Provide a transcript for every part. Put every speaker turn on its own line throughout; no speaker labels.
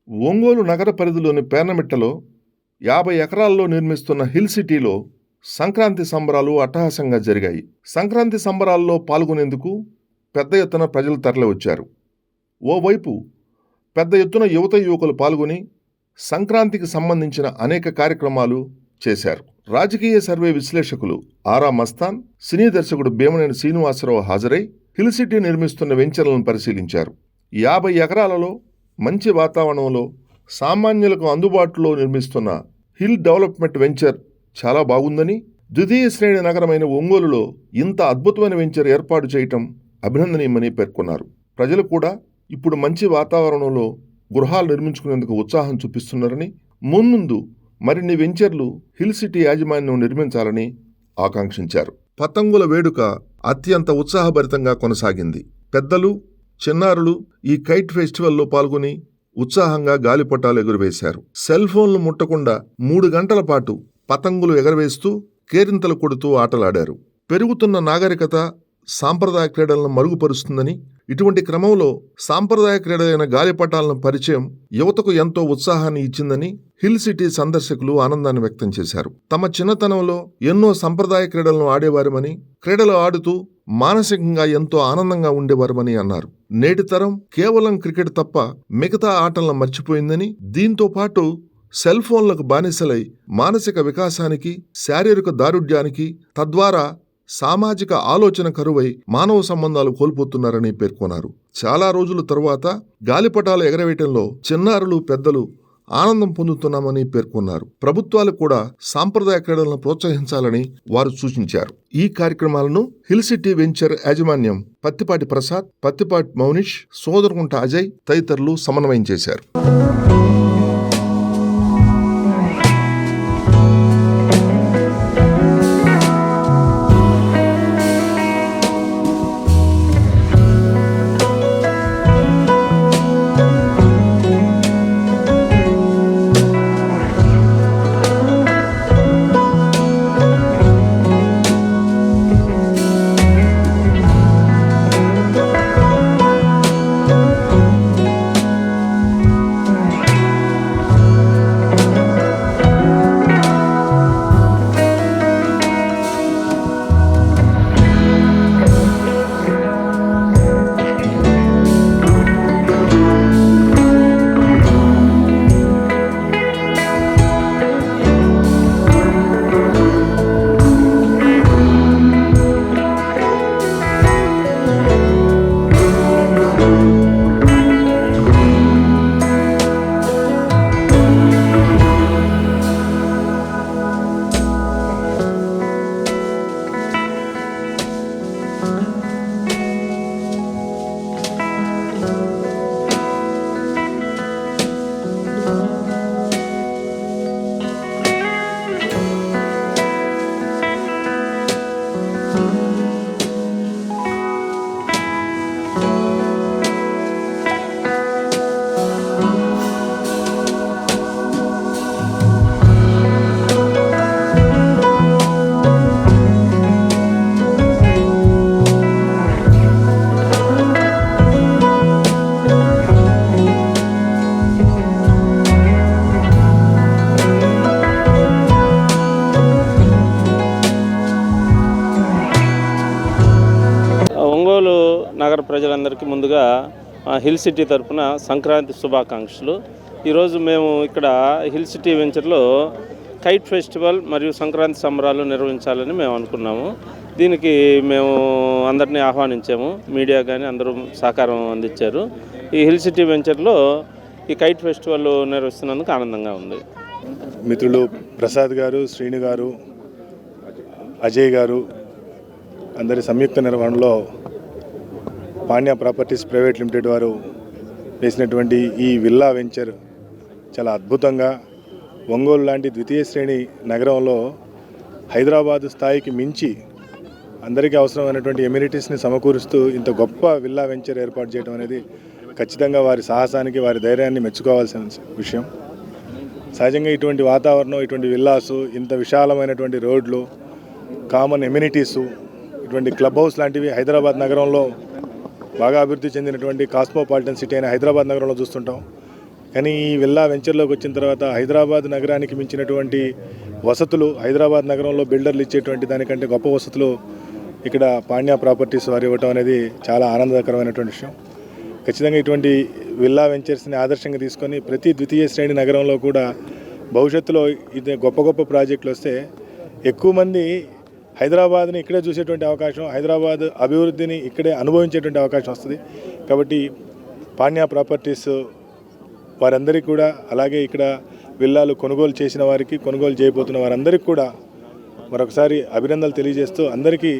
ఒంగోలు నగర పరిధిలోని పేర్నమిట్టలో 50 ఎకరాల్లో నిర్మిస్తున్న హిల్ సిటీలో సంక్రాంతి సంబరాలు అట్టహాసంగా జరిగాయి. సంక్రాంతి సంబరాల్లో పాల్గొనేందుకు పెద్ద ఎత్తున ప్రజలు తరలివచ్చారు. ఓవైపు పెద్ద ఎత్తున యువత యువకులు పాల్గొని సంక్రాంతికి సంబంధించిన అనేక కార్యక్రమాలు చేశారు. రాజకీయ సర్వే విశ్లేషకులు ఆరా మస్తాన్, సినీ దర్శకుడు భీమనేని శ్రీనివాసరావు హాజరై హిల్ సిటీ నిర్మిస్తున్న వెంచర్లను పరిశీలించారు. 50 ఎకరాలలో మంచి వాతావరణంలో సామాన్యులకు అందుబాటులో నిర్మిస్తున్న హిల్ డెవలప్మెంట్ వెంచర్ చాలా బాగుందని, ద్వితీయ శ్రేణి నగరమైన ఒంగోలులో ఇంత అద్భుతమైన వెంచర్ ఏర్పాటు చేయటం అభినందనీయమని పేర్కొన్నారు. ప్రజలు కూడా ఇప్పుడు మంచి వాతావరణంలో గృహాలు నిర్మించుకునేందుకు ఉత్సాహం చూపిస్తున్నారని, మున్ముందు మరిన్ని వెంచర్లు హిల్ సిటీ యాజమాన్యం నిర్మించాలని ఆకాంక్షించారు. పతంగుల వేడుక అత్యంత ఉత్సాహభరితంగా కొనసాగింది. పెద్దలు, చిన్నారులు ఈ కైట్ ఫెస్టివల్లో పాల్గొని ఉత్సాహంగా గాలిపటాలు ఎగురవేశారు. సెల్ ఫోన్లు ముట్టకుండా 3 గంటల పాటు పతంగులు ఎగరవేస్తూ కేరింతలు కొడుతూ ఆటలాడారు. పెరుగుతున్న నాగరికత సాంప్రదాయ క్రీడలను మరుగుపరుస్తుందని, ఇటువంటి క్రమంలో సాంప్రదాయ క్రీడలైన గాలిపటాలను పరిచయం యువతకు ఎంతో ఉత్సాహాన్ని ఇచ్చిందని హిల్ సిటీ సందర్శకులు ఆనందాన్ని వ్యక్తం చేశారు. తమ చిన్నతనంలో ఎన్నో సంప్రదాయ క్రీడలను ఆడేవారమని, క్రీడలు ఆడుతూ మానసికంగా ఎంతో ఆనందంగా ఉండేవారమని అన్నారు. నేటి తరం కేవలం క్రికెట్ తప్ప మిగతా ఆటలను మర్చిపోయిందని, దీంతో పాటు సెల్ ఫోన్లకు బానిసలై మానసిక వికాసానికి, శారీరక దారుఢ్యానికి, తద్వారా సామాజిక ఆలోచన కరువై మానవ సంబంధాలు కోల్పోతున్నారని పేర్కొన్నారు. చాలా రోజుల తరువాత గాలిపటాలు ఎగరవేయటంలో చిన్నారులు, పెద్దలు ఆనందం పొందుతున్నామని పేర్కొన్నారు. ప్రభుత్వాలు కూడా సాంప్రదాయ క్రీడలను ప్రోత్సహించాలని వారు సూచించారు. ఈ కార్యక్రమాలను హిల్ సిటీ వెంచర్ యాజమాన్యం పత్తిపాటి ప్రసాద్, పత్తిపాటి మౌనిష్, సోదరగుంట అజయ్ తదితరులు సమన్వయం చేశారు.
ఒంగోలు నగర ప్రజలందరికీ ముందుగా హిల్ సిటీ తరఫున సంక్రాంతి శుభాకాంక్షలు. ఈరోజు మేము ఇక్కడ హిల్ సిటీ వెంచర్లో కైట్ ఫెస్టివల్ మరియు సంక్రాంతి సంబరాలు నిర్వహించాలని మేము అనుకున్నాము. దీనికి మేము అందరినీ ఆహ్వానించాము. మీడియా కానీ అందరూ సహకారం అందించారు. ఈ హిల్ సిటీ వెంచర్లో ఈ కైట్ ఫెస్టివల్ నిర్వహిస్తున్నందుకు ఆనందంగా ఉంది.
మిత్రులు ప్రసాద్ గారు, శ్రీను గారు, అజయ్ గారు అందరి సంయుక్త నిర్వహణలో పాండ్య ప్రాపర్టీస్ ప్రైవేట్ లిమిటెడ్ వారు వేసినటువంటి ఈ విల్లా వెంచర్ చాలా అద్భుతంగా ఒంగోలు లాంటి ద్వితీయ శ్రేణి నగరంలో హైదరాబాదు స్థాయికి మించి అందరికీ అవసరమైనటువంటి ఎమ్యూనిటీస్ని సమకూరుస్తూ ఇంత గొప్ప విల్లా వెంచర్ ఏర్పాటు చేయడం అనేది ఖచ్చితంగా వారి సాహసానికి, వారి ధైర్యాన్ని మెచ్చుకోవాల్సిన విషయం. సహజంగా ఇటువంటి వాతావరణం, ఇటువంటి విల్లాసు, ఇంత విశాలమైనటువంటి రోడ్లు, కామన్ ఎమ్యూనిటీసు, ఇటువంటి క్లబ్ హౌస్ లాంటివి హైదరాబాద్ నగరంలో బాగా అభివృద్ధి చెందినటువంటి కాస్మోపాలిటన్ సిటీ అయిన హైదరాబాద్ నగరంలో చూస్తుంటాం. కానీ ఈ విల్లా వెంచర్లోకి వచ్చిన తర్వాత హైదరాబాద్ నగరానికి మించినటువంటి వసతులు, హైదరాబాద్ నగరంలో బిల్డర్లు ఇచ్చేటువంటి దానికంటే గొప్ప వసతులు ఇక్కడ పాండ్య ప్రాపర్టీస్ వారు ఇవ్వటం అనేది చాలా ఆనందకరమైనటువంటి విషయం. ఖచ్చితంగా ఇటువంటి విల్లా వెంచర్స్ని ఆదర్శంగా తీసుకొని ప్రతి ద్వితీయ శ్రేణి నగరంలో కూడా భవిష్యత్తులో ఇది గొప్ప గొప్ప ప్రాజెక్టులు వస్తే ఎక్కువ మంది హైదరాబాద్ని ఇక్కడే చూసేటువంటి అవకాశం, హైదరాబాద్ అభివృద్ధిని ఇక్కడే అనుభవించేటువంటి అవకాశం వస్తుంది. కాబట్టి పాండ్య ప్రాపర్టీస్ వారందరికీ కూడా, అలాగే ఇక్కడ విల్లాలు కొనుగోలు చేసిన వారికి, కొనుగోలు చేయబోతున్న వారందరికీ కూడా మరొకసారి అభినందనలు తెలియజేస్తూ అందరికీ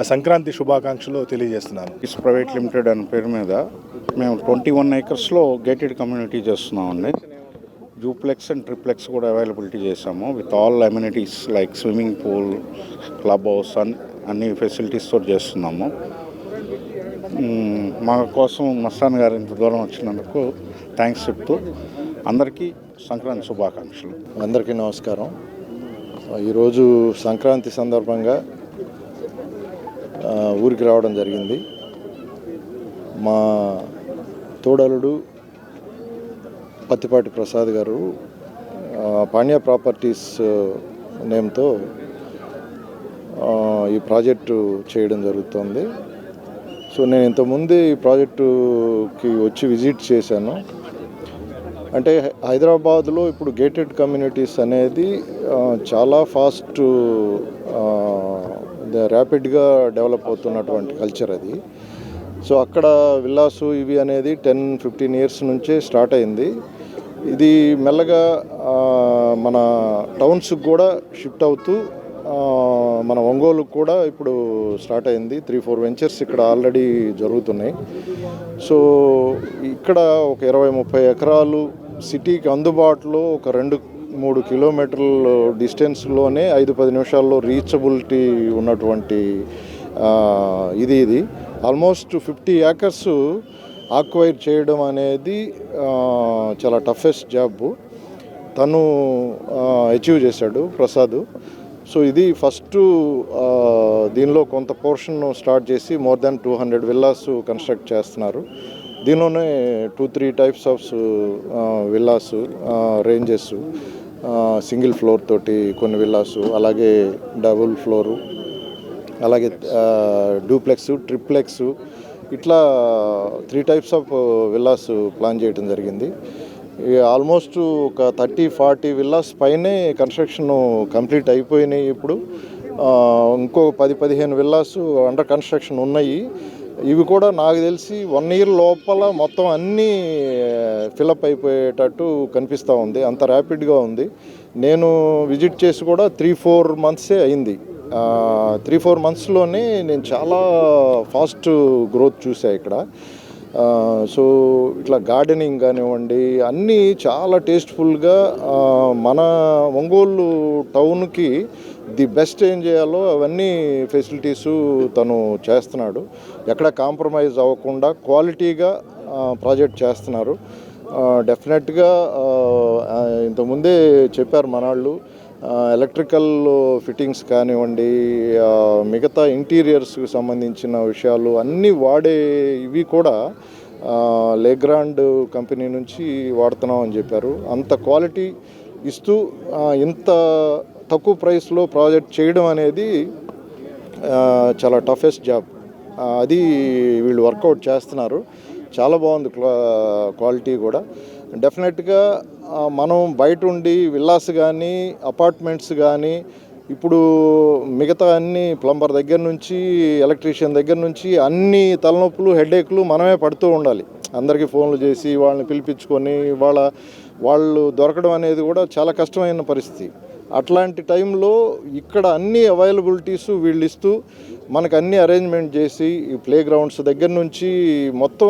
ఆ సంక్రాంతి శుభాకాంక్షలు తెలియజేస్తున్నాను.
ఇస్ ప్రైవేట్ లిమిటెడ్ అనే పేరు మీద మేము 21 acresలో గేటెడ్ కమ్యూనిటీ చేస్తున్నామండి. డూప్లెక్స్ అండ్ ట్రిప్లెక్స్ కూడా అవైలబిలిటీ చేసాము with all amenities like swimming pool, club house అన్ని ఫెసిలిటీస్తో చేస్తున్నాము. మా కోసం మస్తాన్ గారు ఇంత దూరం వచ్చినందుకు థ్యాంక్స్ చెప్తూ అందరికీ సంక్రాంతి శుభాకాంక్షలు.
అందరికీ నమస్కారం. ఈరోజు సంక్రాంతి సందర్భంగా ఊరికి రావడం జరిగింది. మా తోడలుడు పత్తిపాటి ప్రసాద్ గారు పాండ్య ప్రాపర్టీస్ నేమ్తో ఈ ప్రాజెక్టు చేయడం జరుగుతుంది. సో నేను ఇంతకుముందు ఈ ప్రాజెక్టుకి వచ్చి విజిట్ చేశాను. అంటే హైదరాబాద్లో ఇప్పుడు గేటెడ్ కమ్యూనిటీస్ అనేది చాలా ఫాస్ట్ ర్యాపిడ్గా డెవలప్ అవుతున్నటువంటి కల్చర్ అది. సో అక్కడ విల్లాసు ఇవి అనేది 10-15 years నుంచే స్టార్ట్ అయింది. ఇది మెల్లగా మన టౌన్స్కి కూడా షిఫ్ట్ అవుతూ మన ఒంగోలుకు కూడా ఇప్పుడు స్టార్ట్ అయింది. 3-4 వెంచర్స్ ఇక్కడ ఆల్రెడీ జరుగుతున్నాయి. సో ఇక్కడ ఒక 20-30 ఎకరాలు సిటీకి అందుబాటులో ఒక 2-3 కిలోమీటర్ల డిస్టెన్స్లోనే 5-10 నిమిషాల్లో రీచబిలిటీ ఉన్నటువంటి ఇది ఆల్మోస్ట్ 50 acres ఆక్వైర్ చేయడం అనేది చాలా టఫెస్ట్ జాబ్. తను అచీవ్ చేశాడు ప్రసాద్. సో ఇది ఫస్ట్ దీనిలో కొంత పోర్షన్ స్టార్ట్ చేసి మోర్ దాన్ 200 విల్లాస్ కన్స్ట్రక్ట్ చేస్తున్నారు. దీనిలోనే 2-3 types of villas ranges, single floor తోటి కొన్ని విల్లాసు, అలాగే డబుల్ ఫ్లోరు, అలాగే డూప్లెక్స్, ట్రిప్లెక్స్, ఇట్లా 3 types ఆఫ్ విల్లాస్ ప్లాన్ చేయడం జరిగింది. ఆల్మోస్ట్ ఒక 30-40 విల్లాస్ పైనే కన్స్ట్రక్షన్ కంప్లీట్ అయిపోయినాయి. ఇప్పుడు ఇంకో 10-15 విల్లాస్ అండర్ కన్స్ట్రక్షన్ ఉన్నాయి. ఇవి కూడా నాకు తెలిసి 1 year లోపల మొత్తం అన్నీ ఫిలప్ అయిపోయేటట్టు కనిపిస్తూ ఉంది. అంత ర్యాపిడ్గా ఉంది. నేను విజిట్ చేసి కూడా 3-4 months అయింది. 3-4 monthsలోనే నేను చాలా ఫాస్ట్ గ్రోత్ చూసా ఇక్కడ. సో ఇట్లా గార్డెనింగ్ కానివ్వండి అన్నీ చాలా టేస్ట్ఫుల్గా మన ఒంగోలు టౌన్కి ది బెస్ట్ ఏం చేయాలో అవన్నీ ఫెసిలిటీసు తను చేస్తున్నాడు. ఎక్కడ కాంప్రమైజ్ అవ్వకుండా క్వాలిటీగా ప్రాజెక్ట్ చేస్తున్నారు. డెఫినెట్గా ఇంతకుముందే చెప్పారు మనాళ్ళు, ఎలక్ట్రికల్ ఫిట్టింగ్స్ కానివ్వండి, మిగతా ఇంటీరియర్స్కి సంబంధించిన విషయాలు అన్నీ వాడే ఇవి కూడా లేగ్రాండ్ కంపెనీ నుంచి వాడుతున్నాం అని చెప్పారు. అంత క్వాలిటీ ఇస్తూ ఇంత తక్కువ ప్రైస్లో ప్రాజెక్ట్ చేయడం అనేది చాలా టఫెస్ట్ జాబ్. అది వీళ్ళు వర్కౌట్ చేస్తున్నారు. చాలా బాగుంది క్వాలిటీ కూడా. డెఫినెట్గా మనం బయట ఉండి విల్లాస్ కానీ అపార్ట్మెంట్స్ కానీ ఇప్పుడు మిగతా అన్ని ప్లంబర్ దగ్గర నుంచి ఎలక్ట్రీషియన్ దగ్గర నుంచి అన్ని తలనొప్పులు హెడేక్లు మనమే పడుతూ ఉండాలి. అందరికీ ఫోన్లు చేసి వాళ్ళని పిలిపించుకొని వాళ్ళు దొరకడం అనేది కూడా చాలా కష్టమైన పరిస్థితి. అట్లాంటి టైంలో ఇక్కడ అన్ని అవైలబిలిటీస్ వీళ్ళు ఇస్తూ మనకు అన్ని అరేంజ్మెంట్ చేసి ఈ ప్లే గ్రౌండ్స్ దగ్గర నుంచి మొత్తం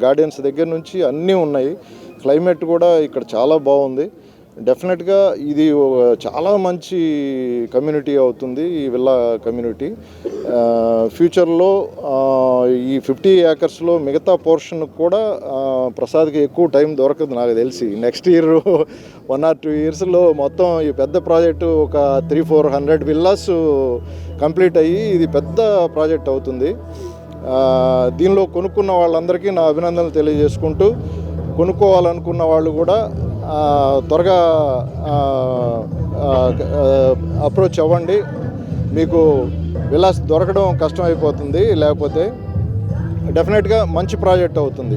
గార్డెన్స్ దగ్గర నుంచి అన్నీ ఉన్నాయి. క్లైమేట్ కూడా ఇక్కడ చాలా బాగుంది. డెఫినెట్గా ఇది చాలా మంచి కమ్యూనిటీ అవుతుంది ఈ విల్లా కమ్యూనిటీ. ఫ్యూచర్లో ఈ 50 acresలో మిగతా పోర్షన్ కూడా ప్రసాద్కి ఎక్కువ టైం దొరకదు నాకు తెలిసి. నెక్స్ట్ ఇయర్ 1 or 2 yearsలో మొత్తం ఈ పెద్ద ప్రాజెక్టు ఒక 300-400 విల్లాస్ కంప్లీట్ అయ్యి ఇది పెద్ద ప్రాజెక్ట్ అవుతుంది. దీనిలో కొనుక్కున్న వాళ్ళందరికీ నా అభినందనలు తెలియజేసుకుంటూ కొనుక్కోవాలనుకున్న వాళ్ళు కూడా త్వరగా అప్రోచ్ అవ్వండి. మీకు విలాస్ దొరకడం కష్టమైపోతుంది, లేకపోతే డెఫినెట్గా మంచి ప్రాజెక్ట్ అవుతుంది.